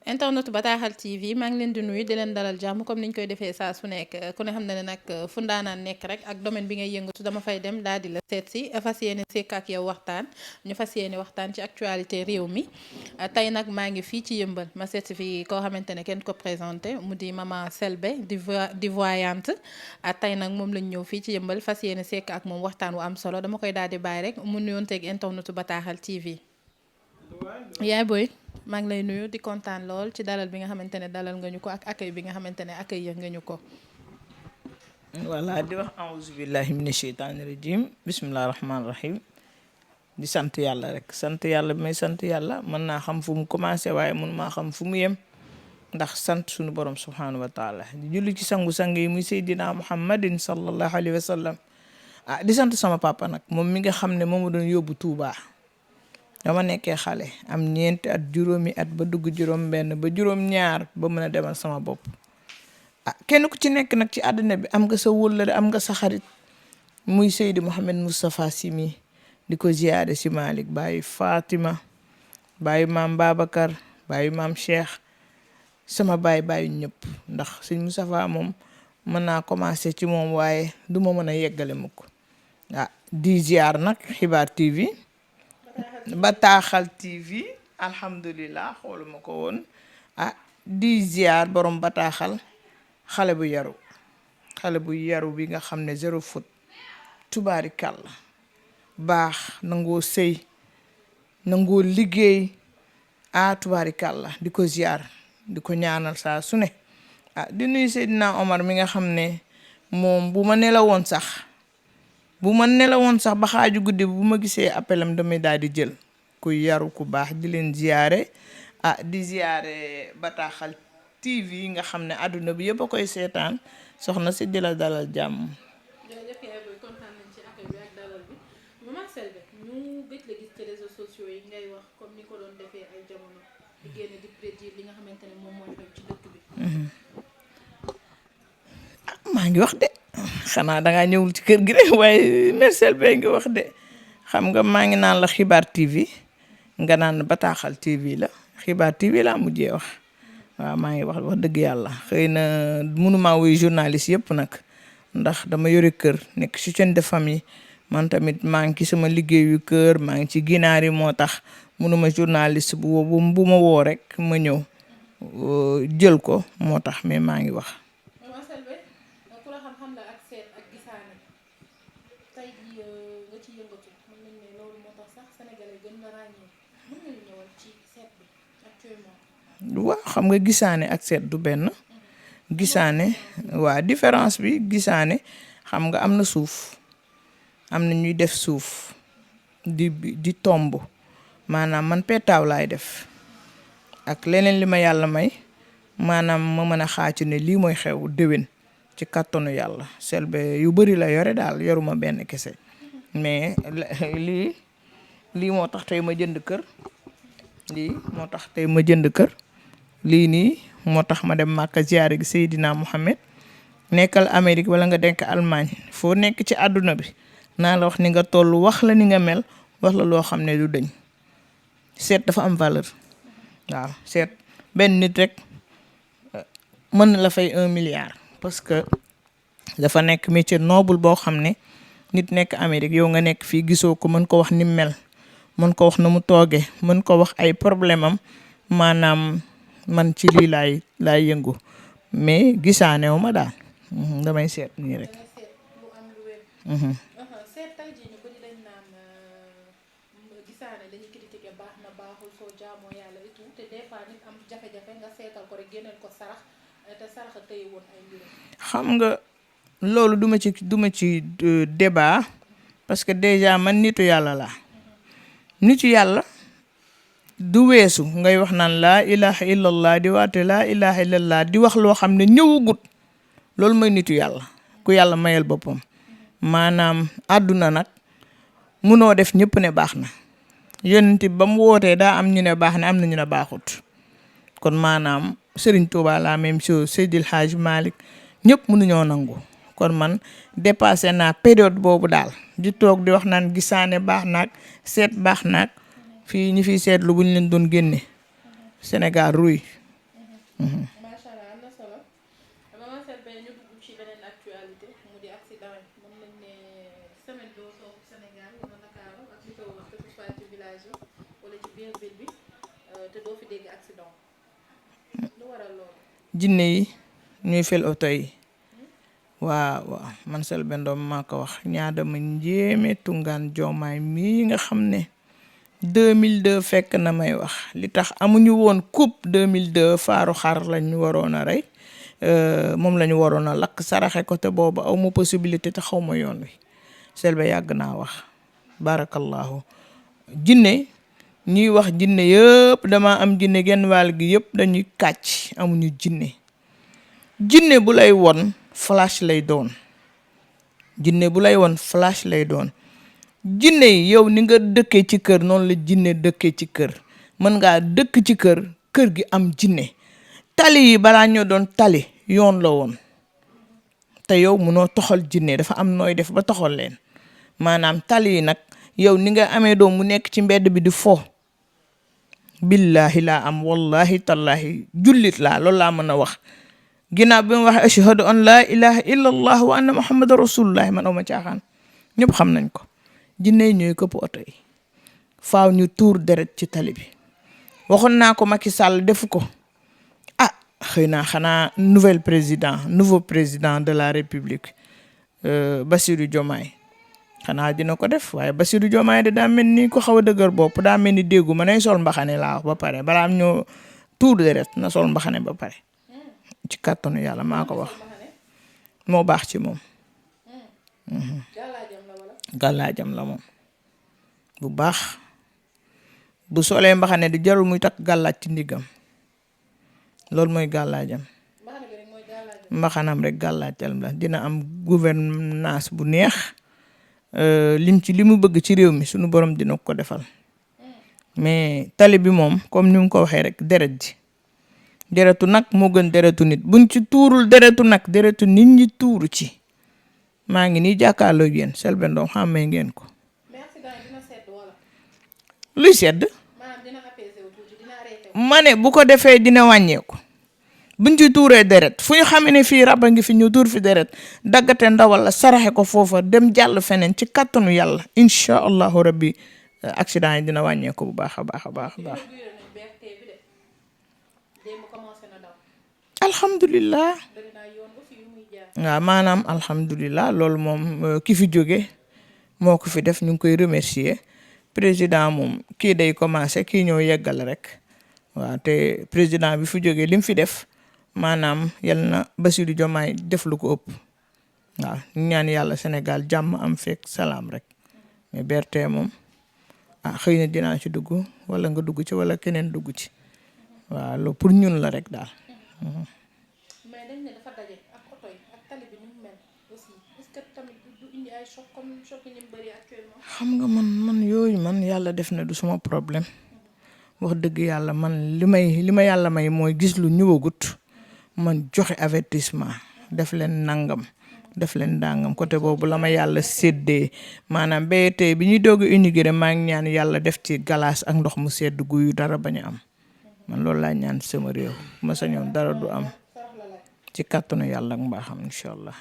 internet Bataaxal TV maa ngi leen di nuyu di leen dalal jàmm comme niñ koy defee saa su nekk ku ne xam na ne nag fu ndaanaan nekk rek ak domaine bi ngay yëngatu dama fay dem daal di la seet si fas yéene sekk ak yow waxtaan ñu fas yéene waxtaan ci actualité réew mi tey nag maa ngi fii ci yëmbal ma seet si fii koo xamante ne kenn ko présenté mu di maman Selbé di voyante tey nag moom lañ ñëw fii ci yëmbal fas yéene sekk ak moom waxtaan wu am solo dama koy daal di bàyyi rek mu nuyoonteeg internetu Bataaxal TV. yaay booy maa ngi lay nuyu di kontaan lool ci dalal bi nga xamante ne dalal nga ñu ko ak accueil bi nga xamante ne accueil nga ñu ko. voilà di wax auzu billahi mina sheytaani rajim bismillahi rahmaani rahim di sant yàlla rek sant yàlla bi may sant yàlla mën naa xam fu mu commencé waaye mun maa xam fu mu yem ndax sant suñu borom subhanahu wa taala di julli ci sangu-sang yi muy seydina muhammadin sallallahu alayhi wa sallam di sant sama papa nag moom mi nga xam ne moom doon yóbbu Tuubaa dama nekkee xale am 4 at juróomi at ba dugg juróom benn ba juróom ñaar ba mën a demal sama bopp kenn ku ci nekk nag ci àddina bi am nga sa wóllëre am nga sa xarit muy Seydi Mouhamed Moustapha Sy mi di ko ziyaare si Malick bàyyi Fatima bàyyi maam Babacar bàyyi maam Cheikh sama bàyyi ñëpp ndax sëñ Moustapha moom mën naa commencé ci moom waaye du ma mën a yeggale mukk di ziyaar nag Xibaar TV Bataaxal TV alhamdulilah xooluma ko woon di ziar borom bataaxal xale bu yaru bi nga xam ne 0 faute tubaari kàlla baax nangoo sëy nangoo liggéey tubaari kàlla di ko ziar di ko ñaanal saa su ne di nuyu Seydina Omar mi nga xam ne moom bu ma nelawoon sax ba xaaju guddi bu ma gisee appelam damay daal di jël ku yaru ku baax di leen ziyaare di ziyaare Bataaxal TV nga xam ne àdduna bi yëpp a koy seetaan soxna si di la dalal jàmm. jërëjëf yaay booy kontaan nañ ci accueil bi ak dalal bi maman Selbé ñu gëj la gis ci réseaux sociaux yi ngay wax comme ni ko doon defee ay jamono di génn di prédire li nga xamante ne moom mooy xew ci dëkk bi. maa ngi wax de. xanaa dangaa ñëwul ci kër gi rek waaye mère Selbé ngi wax de xam nga maa ngi naan la Xibaar TV nga naan Bataaxal TV la Xibaar TV laa mujjee wax waaw maa ngi wax dëgg yàlla xëy na mënuma wuy journaliste yëpp nag ndax dama yore kër nekk soutien de famille man tamit maa ngi ci sama liggéeyu kër maa ngi ci ginaar yi moo tax mënuma journaliste bu ma woo rek ma ñëw jël ko moo tax mais maa ngi wax. waaw xam nga gisaane ak seet du benn gisaane waa différence bi gisaane xam nga am na suuf am na ñuy def suuf di tomb maanaam man petaaw laay def ak leneen li ma yàlla may maanaam ma mën a xaacu ne lii mooy xew déwén ci kàttanu yàlla Selbé yu bari la yore daal yoruma benn kese mais lii moo tax tey ma jënd kër lii nii moo tax ma dem Màkka ziyaare gi Seydina Mohamed nekkal Amérique wala nga denk Allemagne foo nekk ci àdduna bi naa la wax ni nga toll wax la ni nga mel wax la loo xam ne du dëñ seet dafa am valeur waaw seet benn nit rek mën na la fay 1 milliard parce que dafa nekk métier noble boo xam ne nit nekk Amérique yow nga nekk fii gisoo ko mën ko wax ni mel mën ko wax na mu toogee mën ko wax ay problème am maanaam man ci lii laay yëngu mais gisaanewu ma daal damay seet nii rek. seet tey jii ñu bëri dañ naan gisaane dañuy critiquer baax na baaxul soo jaamoo yàlla et tout te des fois nit am jafe-jafe nga seetal ko rek génneel ko sarax te sarax a tëye woon ay mbiram. xam nga loolu duma ci débat parce que déjà man nitu yàlla laa nitu yàlla du weesu ngay wax naan laa ilaha illallah di waate laa ilaha illallah di wax loo xam ne ñëwagut loolu mooy nitu yàlla ku yàlla mayal boppam maanaam àdduna nag munoo def ñëpp ne baax na yonent ba mu wootee daa am ñu ne baax na am na ñu ne baaxut kon maanaam Serigne Touba la même chose Seydil Hadj Malick ñëpp mënuñoo nangu kon man dépassé naa période boobu daal di toog di wax naan gisaane baax naag seet baax naag fii ñi fiy seetlu bu ñu leen doon génne Sénégal ruy macha allah am na solo. Maman Selbé ñu dugg ci beneen actualité mu di accident yi mën nañ ne semaine doo toog Sénégal wala Dakar ak li ko wax que ce soit ci village yi wala ci biir ville bi te doo fi dégg accident lu waral loolu. jinne yi ñuy fel oto yi waaw man Selbé Ndom maa ko wax ñaadama njéeme tungaan joomaay mii nga xam ne 2002 fekk na may wax li tax amuñu woon coupe 2002 faaru xar lañu waroon a rey moom lañu waroon a lakk saraxe ko te boobu aw ma possibilité te xaw ma yoon wi Selbé yàgg naa wax barakallahu jinne ñuy wax jinne yëpp dama am jinne genn wàll gi yëpp dañuy kàcc amuñu jinne bu lay won flash lay doon jinne bu lay won flash lay doon jinne yi yow ni nga dëkkee ci kër noonu la jinne dëkkee ci kër mën ngaa dëkk ci kër gi am jinne tali yi balaa ñoo doon tali yoon la woon te yow munoo toxal jinne dafa am nooy def ba toxal leen maanaam tali yi nag yow ni nga amee doom mu nekk ci mbedd bi di fo billahi laa am wallahi tallahi jullit laa loolu laa mën a wax ginnaaw bi ma wax ashhadu an laa ilaha illa allah wa anna muhammad rasulullah man awma caaxaan ñëpp xam nañ ko jinne yi ñooy këpp oto yi faaw ñu tuur deret ci tali bi waxoon naa ko Macky Sall defu ko xëy na xanaa nouveau président de la république Bassirou Diomaye xanaa dina ko def waaye Bassirou Diomaye de daa mel ni ko xaw a dëgër bopp daa mel ni déggu ma nay sol mbaxane laa wax ba pare balaa am ñoo tuur deret na sol mbaxane ba pare ci kàttanu yàlla maa ko wax moo baax ci moom gàllaajam la moom bu baax bu solee mbaxane di jarul muy takk gàllaaj ci ndiggam loolu mooy gàllaajam mbaxanam rek gàllaajam la dina am gouvernance bu neex li mu bëgg ci réew mi sunu borom dina ko defal mais tali bi moom comme ni mu ko waxee rek deret ji deretu nag moo gën deretu nit buñ ci tuurul deretu nag deretu nit ñi tuuru ci maa ngi nii jàkkaarloo yéen Selbé Ndom xàmmee ngeen ko luy sedd ma ne bu ko defee dina wàññeeku buñ ci tuuree deret fu ñu xamee ne fii rab a ngi fi ñu tuur fi deret daggate ndawal la saraxe ko foofa dem jàll feneen ci kàttanu yàlla incha allahu rabbi accident yi dina wàññeeku bu baax a baax a baax a baax alhamdulilah waaw maanaam alhamdulilah loolu moom ki fi jóge moo ko fi def ñu ngi koy remercier président moom kii day commencé kii ñëw yeggal rek waaw te président bi fi jógee li mu fi def maanaam yal na Bassirou Diomaye def lu ko ëpp waaw ñu ñaan yàlla Sénégal jàmm am fekk salaam rek mais BRT moom xëy na dinaa ci dugg wala nga dugg ci wala keneen dugg ci waaw loolu pour ñun la rek daal. mais dañ ne dafa daje ak oto yi ak tali bi ni mu mel aussi est-ce que tamit du indi ay choc comme choc yi ni mu bëri actuellement. xam nga man yooyu man yàlla def na du sama problème wax dëgg yàlla man li ma yàlla may mooy gis lu ñëwagut man joxe avertissement def leen nangam def leen dangam côté boobu la ma yàlla séddee maanaam BRT bi ñuy doog a inauguré maa ngi ñaan yàlla def ci glace ak ndox mu sedd guyu dara bañ a am man loolu laa ñaan sama réew ma sañoon dara du am ci kàttanu yàlla ak mbaaxam incha allah.